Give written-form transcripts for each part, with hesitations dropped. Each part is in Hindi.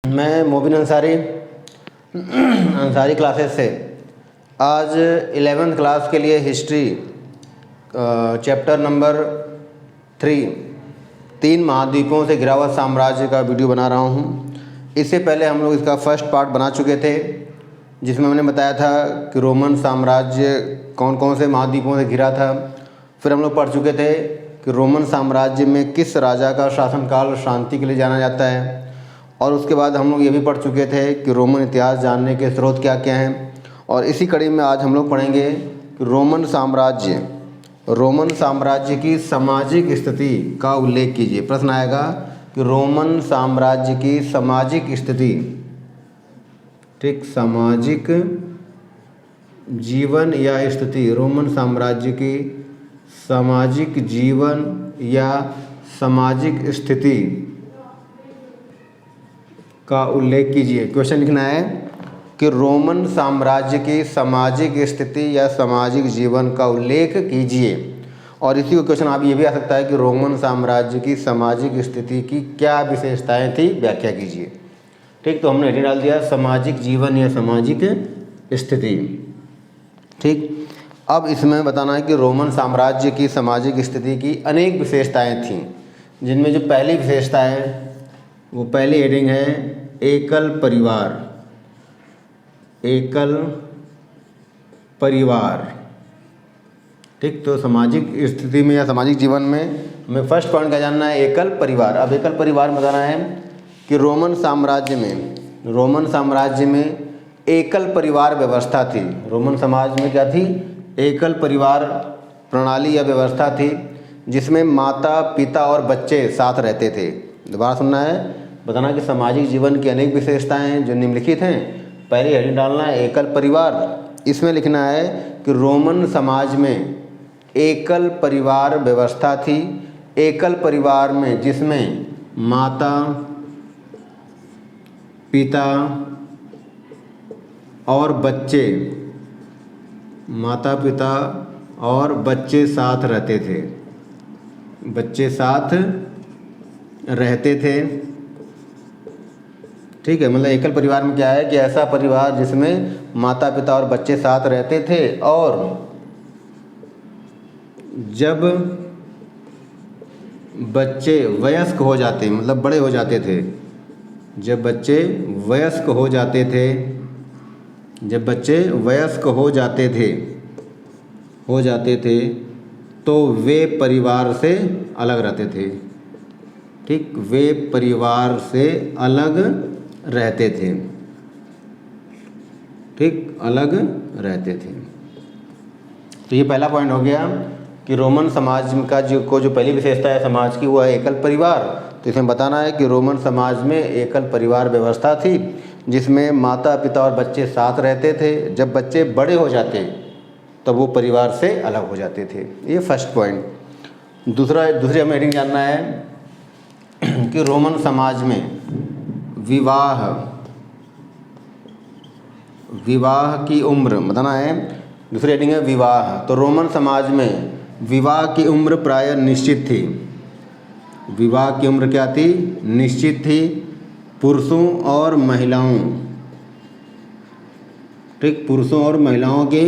मैं मोबिन अंसारी अंसारी क्लासेस से आज 11th क्लास के लिए हिस्ट्री चैप्टर नंबर 3 महाद्वीपों से घिरा हुआ साम्राज्य का वीडियो बना रहा हूँ। इससे पहले हम लोग इसका फर्स्ट पार्ट बना चुके थे, जिसमें मैंने बताया था कि रोमन साम्राज्य कौन कौन से महाद्वीपों से घिरा था। फिर हम लोग पढ़ चुके थे कि रोमन साम्राज्य में किस राजा का शासनकाल शांति के लिए जाना जाता है, और उसके बाद हम लोग ये भी पढ़ चुके थे कि रोमन इतिहास जानने के स्रोत क्या क्या हैं। और इसी कड़ी में आज हम लोग पढ़ेंगे कि रोमन साम्राज्य की सामाजिक स्थिति का उल्लेख कीजिए। प्रश्न आएगा कि रोमन साम्राज्य की सामाजिक स्थिति, ठीक, सामाजिक जीवन या स्थिति, रोमन साम्राज्य की सामाजिक जीवन या सामाजिक स्थिति का उल्लेख कीजिए। क्वेश्चन लिखना है कि रोमन साम्राज्य की सामाजिक स्थिति या सामाजिक जीवन का उल्लेख कीजिए। और इसी को क्वेश्चन आप ये भी आ सकता है कि रोमन साम्राज्य की सामाजिक स्थिति की क्या विशेषताएं थी, व्याख्या कीजिए। ठीक, तो हमने हेडिंग डाल दिया सामाजिक जीवन या सामाजिक स्थिति। ठीक, अब इसमें बताना है कि रोमन साम्राज्य की सामाजिक स्थिति की अनेक विशेषताएं थीं, जिनमें जो पहली विशेषता है वो पहली हेडिंग है एकल परिवार। एकल परिवार, ठीक, तो सामाजिक स्थिति में या सामाजिक जीवन में हमें फर्स्ट पॉइंट क्या जानना है, एकल परिवार। अब एकल परिवार में बताना है कि रोमन साम्राज्य में एकल परिवार व्यवस्था थी। रोमन समाज में क्या थी, एकल परिवार प्रणाली या व्यवस्था थी, जिसमें माता पिता और बच्चे साथ रहते थे। दोबारा सुनना है, बताना कि सामाजिक जीवन की अनेक विशेषताएं हैं जो निम्नलिखित हैं। पहले हेडिंग डालना है एकल परिवार। इसमें लिखना है कि रोमन समाज में एकल परिवार व्यवस्था थी। एकल परिवार में जिसमें माता पिता और बच्चे साथ रहते थे। ठीक है, मतलब एकल परिवार में क्या है कि ऐसा परिवार जिसमें माता पिता और बच्चे साथ रहते थे, और जब बच्चे वयस्क हो जाते, मतलब बड़े हो जाते थे, जब बच्चे वयस्क हो जाते थे तो वे परिवार से अलग रहते थे। ठीक, वे परिवार से अलग रहते थे। ठीक, अलग रहते थे। तो ये पहला पॉइंट हो गया कि रोमन समाज का जो पहली विशेषता है समाज की, वो है एकल परिवार। तो इसमें बताना है कि रोमन समाज में एकल परिवार व्यवस्था थी, जिसमें माता पिता और बच्चे साथ रहते थे। जब बच्चे बड़े हो जाते तब वो परिवार से अलग हो जाते थे। ये फर्स्ट पॉइंट। दूसरी हमें हेडिंग जानना है कि रोमन समाज में विवाह की उम्र बताना है। दूसरी हेडिंग है विवाह। तो रोमन समाज में विवाह की उम्र प्रायः निश्चित थी। विवाह की उम्र क्या थी, निश्चित थी। पुरुषों और महिलाओं, ठीक, पुरुषों और महिलाओं के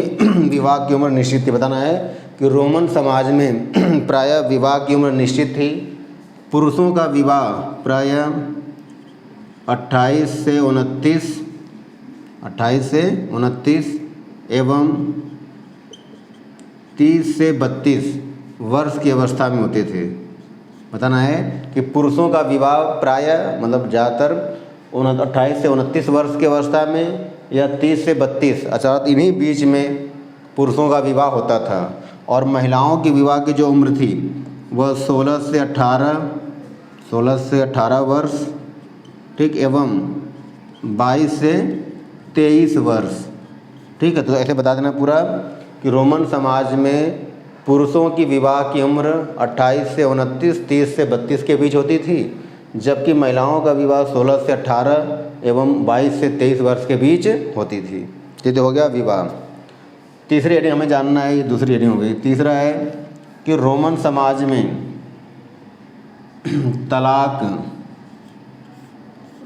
विवाह की उम्र निश्चित थी। बताना है कि रोमन समाज में प्रायः विवाह की उम्र निश्चित थी। पुरुषों का विवाह प्रायः 28 से 29 एवं 30 से 32 वर्ष की अवस्था में होते थे। बताना है कि पुरुषों का विवाह प्रायः, मतलब ज़्यादातर 28 से 29 वर्ष की अवस्था में या 30 से 32, अर्थात इन्हीं बीच में पुरुषों का विवाह होता था। और महिलाओं की विवाह की जो उम्र थी वह 16 से 18 वर्ष, ठीक, एवं 22 से 23 वर्ष। ठीक है, तो ऐसे बता देना पूरा कि रोमन समाज में पुरुषों की विवाह की उम्र 28 से 29, 30 से 32 के बीच होती थी, जबकि महिलाओं का विवाह 16 से 18 एवं 22 से 23 वर्ष के बीच होती थी। ये तो हो गया विवाह। तीसरी हेडिंग हमें जानना है, ये दूसरी हेडिंग हो गई। तीसरा है कि रोमन समाज में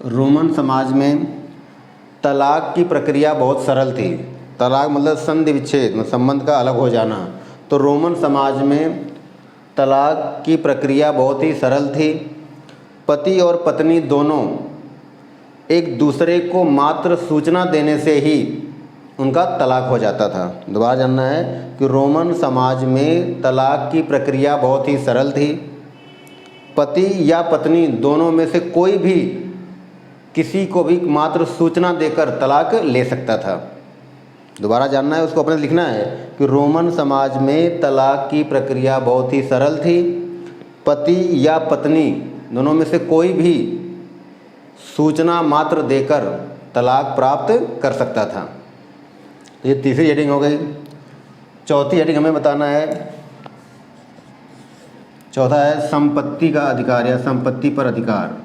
रोमन समाज में तलाक की प्रक्रिया बहुत सरल थी। तलाक मतलब संधि विच्छेद, मतलब संबंध का अलग हो जाना। तो रोमन समाज में तलाक की प्रक्रिया बहुत ही सरल थी। पति और पत्नी दोनों एक दूसरे को मात्र सूचना देने से ही उनका तलाक हो जाता था। दोबारा जानना है कि रोमन समाज में तलाक की प्रक्रिया बहुत ही सरल थी। पति या पत्नी दोनों में से कोई भी किसी को भी मात्र सूचना देकर तलाक ले सकता था। दोबारा जानना है, उसको अपने लिखना है कि रोमन समाज में तलाक की प्रक्रिया बहुत ही सरल थी। पति या पत्नी दोनों में से कोई भी सूचना मात्र देकर तलाक प्राप्त कर सकता था। ये तीसरी हेडिंग हो गई। चौथी हेडिंग हमें बताना है, चौथा है संपत्ति का अधिकार या संपत्ति पर अधिकार।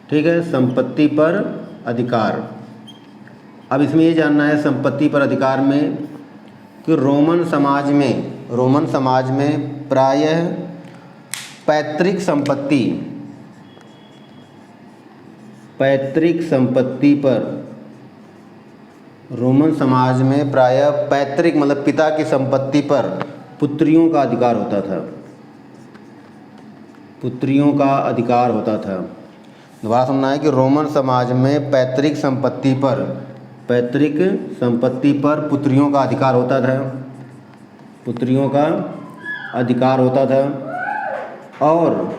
ठीक है, संपत्ति पर अधिकार। अब इसमें ये जानना है संपत्ति पर अधिकार में कि रोमन समाज में प्रायः पैतृक संपत्ति पर, रोमन समाज में प्रायः पैतृक मतलब पिता की संपत्ति पर पुत्रियों का अधिकार होता था। पुत्रियों का अधिकार होता था। दोबारा सुनना है कि रोमन समाज में पैतृक संपत्ति पर पुत्रियों का अधिकार होता था। पुत्रियों का अधिकार होता था और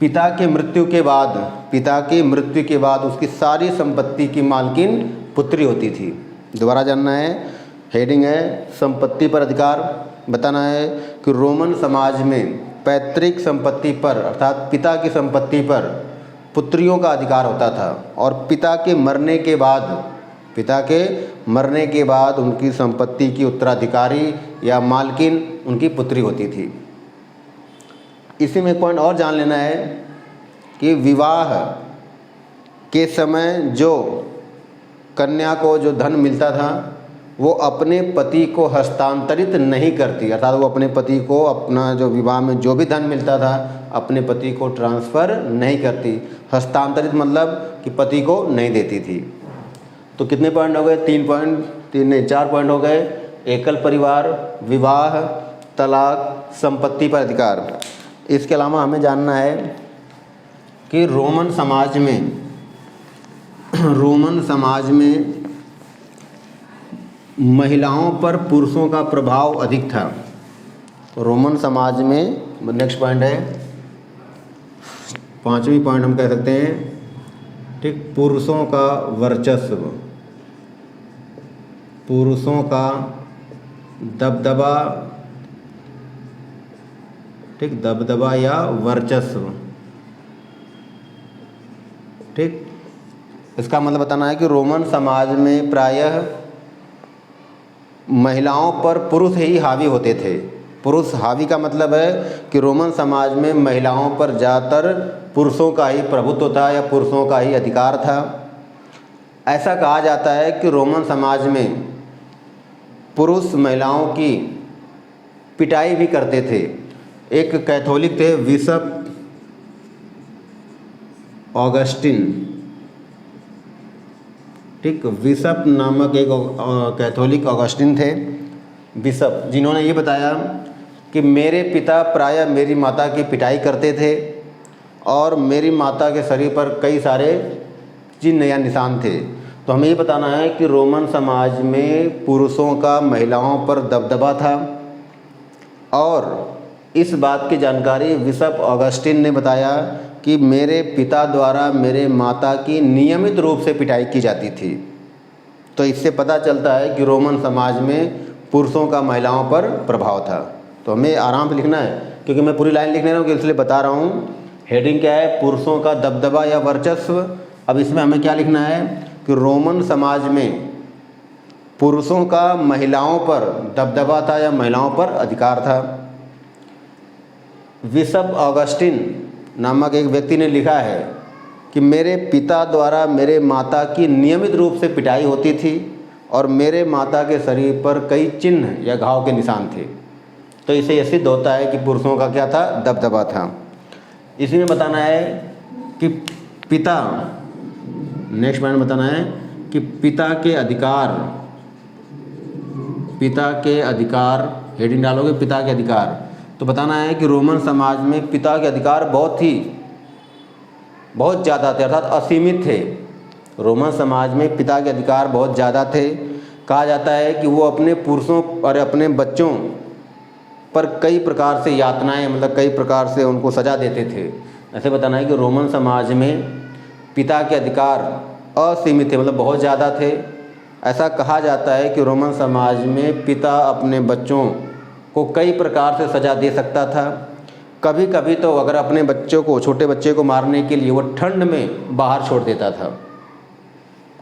पिता के मृत्यु के बाद उसकी सारी संपत्ति की मालकिन पुत्री होती थी। दोबारा जानना है, हेडिंग है संपत्ति पर अधिकार। बताना है कि रोमन समाज में पैतृक संपत्ति पर अर्थात पिता की संपत्ति पर पुत्रियों का अधिकार होता था और पिता के मरने के बाद उनकी संपत्ति की उत्तराधिकारी या मालकिन उनकी पुत्री होती थी। इसी में एक पॉइंट और जान लेना है कि विवाह के समय जो कन्या को जो धन मिलता था वो अपने पति को हस्तांतरित नहीं करती, अर्थात वो अपने पति को अपना जो विवाह में जो भी धन मिलता था अपने पति को ट्रांसफ़र नहीं करती। हस्तांतरित मतलब कि पति को नहीं देती थी। तो कितने पॉइंट हो गए? 4 पॉइंट हो गए। एकल परिवार, विवाह, तलाक, संपत्ति पर अधिकार। इसके अलावा हमें जानना है कि रोमन समाज में महिलाओं पर पुरुषों का प्रभाव अधिक था। रोमन समाज में, नेक्स्ट पॉइंट है 5वीं पॉइंट हम कह सकते हैं, ठीक, पुरुषों का वर्चस्व, पुरुषों का दबदबा, ठीक, दबदबा या वर्चस्व। ठीक, इसका मतलब बताना है कि रोमन समाज में प्रायः महिलाओं पर पुरुष ही हावी होते थे। पुरुष हावी का मतलब है कि रोमन समाज में महिलाओं पर ज़्यादातर पुरुषों का ही प्रभुत्व था या पुरुषों का ही अधिकार था। ऐसा कहा जाता है कि रोमन समाज में पुरुष महिलाओं की पिटाई भी करते थे। एक कैथोलिक थे बिशप ऑगस्टिन, ठीक, बिशप नामक एक कैथोलिक ऑगस्टिन थे बिशप, जिन्होंने ये बताया कि मेरे पिता प्रायः मेरी माता की पिटाई करते थे और मेरी माता के शरीर पर कई सारे चिन्ह या निशान थे। तो हमें ये बताना है कि रोमन समाज में पुरुषों का महिलाओं पर दबदबा था और इस बात की जानकारी बिशप ऑगस्टिन ने बताया कि मेरे पिता द्वारा मेरे माता की नियमित रूप से पिटाई की जाती थी। तो इससे पता चलता है कि रोमन समाज में पुरुषों का महिलाओं पर प्रभाव था। तो हमें आराम से लिखना है क्योंकि मैं पूरी लाइन लिखने रहा हूँ, इसलिए बता रहा हूँ। हेडिंग क्या है? पुरुषों का दबदबा या वर्चस्व। अब इसमें हमें क्या लिखना है कि रोमन समाज में पुरुषों का महिलाओं पर दबदबा था या महिलाओं पर अधिकार था। बिशप ऑगस्टिन नामक एक व्यक्ति ने लिखा है कि मेरे पिता द्वारा मेरे माता की नियमित रूप से पिटाई होती थी और मेरे माता के शरीर पर कई चिन्ह या घाव के निशान थे। तो इसे यह सिद्ध होता है कि पुरुषों का क्या था? दबदबा था। इसी में बताना है कि पिता, नेक्स्ट पॉइंट बताना है कि पिता के अधिकार, हेडिंग डालोगे पिता के अधिकार, तो बताना है कि रोमन समाज में पिता के अधिकार बहुत ज़्यादा थे, अर्थात असीमित थे। रोमन समाज में पिता के अधिकार बहुत ज़्यादा थे। कहा जाता है कि वो अपने पुरुषों और अपने बच्चों पर कई प्रकार से यातनाएं, मतलब कई प्रकार से उनको सज़ा देते थे। ऐसे बताना है कि रोमन समाज में पिता के अधिकार असीमित थे, मतलब बहुत ज़्यादा थे। ऐसा कहा जाता है कि रोमन समाज में पिता अपने बच्चों को कई प्रकार से सज़ा दे सकता था। कभी कभी तो अगर अपने बच्चों को, छोटे बच्चे को मारने के लिए वो ठंड में बाहर छोड़ देता था।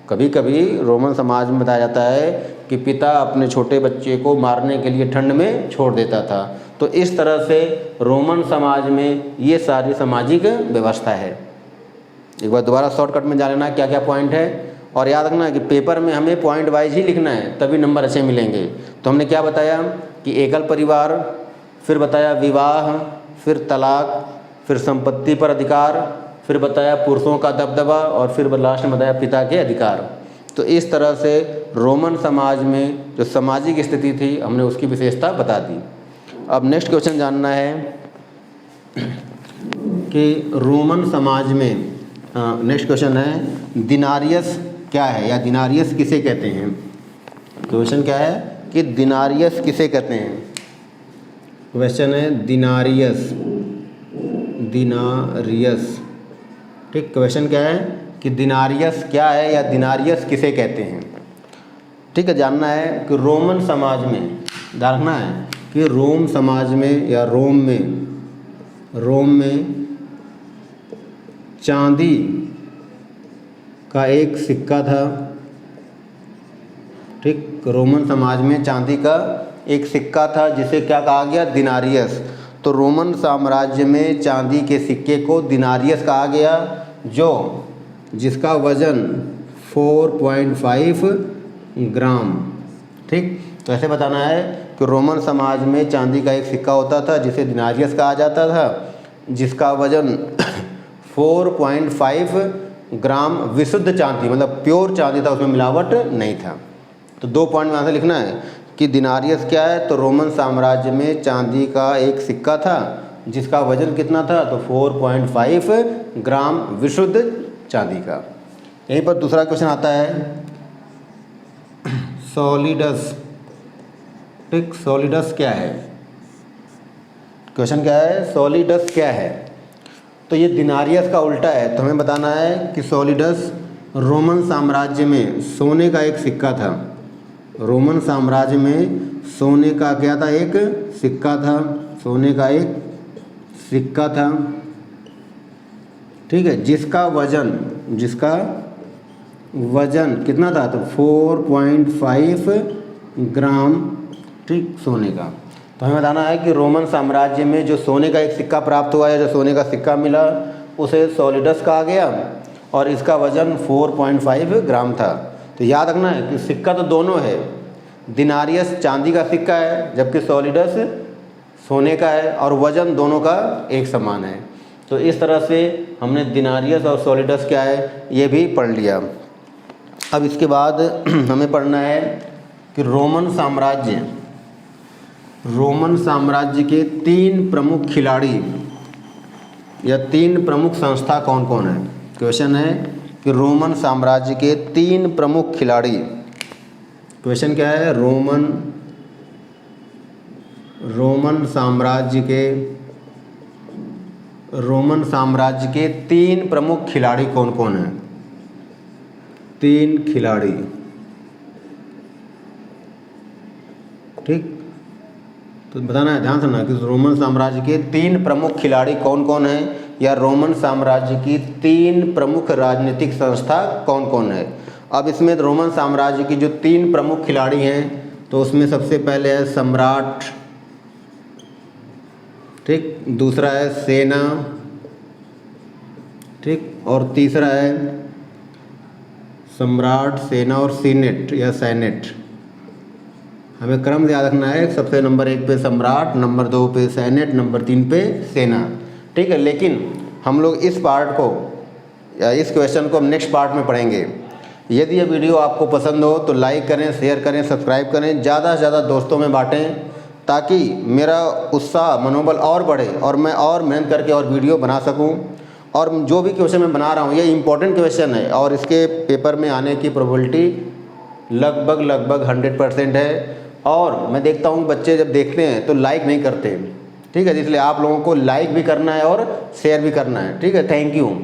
कभी कभी रोमन समाज में बताया जाता है कि पिता अपने छोटे बच्चे को मारने के लिए ठंड में छोड़ देता था। तो इस तरह से रोमन समाज में ये सारी सामाजिक व्यवस्था है। एक बार दोबारा शॉर्टकट में जान लेना क्या क्या पॉइंट है, और याद रखना कि पेपर में हमें पॉइंट वाइज ही लिखना है, तभी नंबर अच्छे मिलेंगे। तो हमने क्या बताया कि एकल परिवार, फिर बताया विवाह, फिर तलाक, फिर संपत्ति पर अधिकार, फिर बताया पुरुषों का दबदबा, और फिर लास्ट में बताया पिता के अधिकार। तो इस तरह से रोमन समाज में जो सामाजिक स्थिति थी हमने उसकी विशेषता बता दी। अब नेक्स्ट क्वेश्चन जानना है कि रोमन समाज में, नेक्स्ट क्वेश्चन है दिनारियस क्या है, या दिनारियस किसे कहते हैं। क्वेश्चन क्या है कि दिनारियस किसे कहते हैं। क्वेश्चन है दिनारियस, ठीक। क्वेश्चन क्या है कि दिनारियस क्या है या दिनारियस किसे कहते हैं। ठीक है, जानना है कि रोमन समाज में, जानना है कि रोम समाज में या रोम में चांदी का एक सिक्का था। ठीक, रोमन समाज में चांदी का एक सिक्का था जिसे क्या कहा गया, दिनारियस। तो रोमन साम्राज्य में चांदी के सिक्के को दिनारियस कहा गया, जिसका वजन 4.5 ग्राम। ठीक, तो ऐसे बताना है कि रोमन समाज में चांदी का एक सिक्का होता था जिसे दिनारियस कहा जाता था, जिसका वजन 4.5 ग्राम विशुद्ध चांदी, मतलब प्योर चांदी था, उसमें मिलावट नहीं था। तो 2 पॉइंट में यहाँ से लिखना है कि दिनारियस क्या है, तो रोमन साम्राज्य में चांदी का एक सिक्का था जिसका वजन कितना था, तो 4.5 ग्राम विशुद्ध चांदी का। यहीं पर दूसरा क्वेश्चन आता है सॉलिडस। ठीक, सॉलिडस क्या है, क्वेश्चन क्या है, सॉलिडस क्या है। तो ये दिनारियस का उल्टा है, तो हमें बताना है कि सॉलिडस रोमन साम्राज्य में सोने का एक सिक्का था। रोमन साम्राज्य में सोने का क्या था, एक सिक्का था, सोने का एक सिक्का था। ठीक है, जिसका वजन कितना था, तो 4.5 ग्राम, ठीक, सोने का। तो हमें बताना है कि रोमन साम्राज्य में जो सोने का एक सिक्का प्राप्त हुआ है, जो सोने का सिक्का मिला, उसे सॉलिडस कहा गया और इसका वजन 4.5 ग्राम था। तो याद रखना है कि सिक्का तो दोनों है, दिनारियस चांदी का सिक्का है जबकि सॉलिडस सोने का है, और वजन दोनों का एक समान है। तो इस तरह से हमने दिनारियस और सॉलिडस क्या है ये भी पढ़ लिया। अब इसके बाद हमें पढ़ना है कि रोमन साम्राज्य के 3 प्रमुख खिलाड़ी या 3 प्रमुख संस्था कौन कौन है। क्वेश्चन है कि रोमन साम्राज्य के 3 प्रमुख खिलाड़ी, क्वेश्चन क्या है, रोमन साम्राज्य के 3 प्रमुख खिलाड़ी कौन कौन हैं। 3 खिलाड़ी, ठीक, तो बताना है, ध्यान सुनना कि रोमन साम्राज्य के 3 प्रमुख खिलाड़ी कौन कौन हैं, या रोमन साम्राज्य की 3 प्रमुख राजनीतिक संस्था कौन कौन है। अब इसमें रोमन साम्राज्य की जो 3 प्रमुख खिलाड़ी हैं, तो उसमें सबसे पहले है सम्राट, ठीक, दूसरा है सेना, ठीक, और तीसरा है सम्राट, सेना और सीनेट या सेनेट। हमें क्रम याद रखना है, सबसे नंबर 1 पे सम्राट, नंबर 2 पे सेनेट, नंबर 3 पे सेना। ठीक है, लेकिन हम लोग इस पार्ट को इस क्वेश्चन को हम नेक्स्ट पार्ट में पढ़ेंगे। यदि ये वीडियो आपको पसंद हो तो लाइक करें, शेयर करें, सब्सक्राइब करें, ज़्यादा से ज़्यादा दोस्तों में बांटें ताकि मेरा उत्साह मनोबल और बढ़े और मैं और मेहनत करके और वीडियो बना सकूं। और जो भी क्वेश्चन मैं बना रहा हूं ये इम्पोर्टेंट क्वेश्चन है और इसके पेपर में आने की प्रोबेबिलिटी लगभग 100% है। और मैं देखता हूं बच्चे जब देखते हैं तो लाइक नहीं करते, ठीक है। इसलिए आप लोगों को लाइक भी करना है और शेयर भी करना है, ठीक है। Thank you.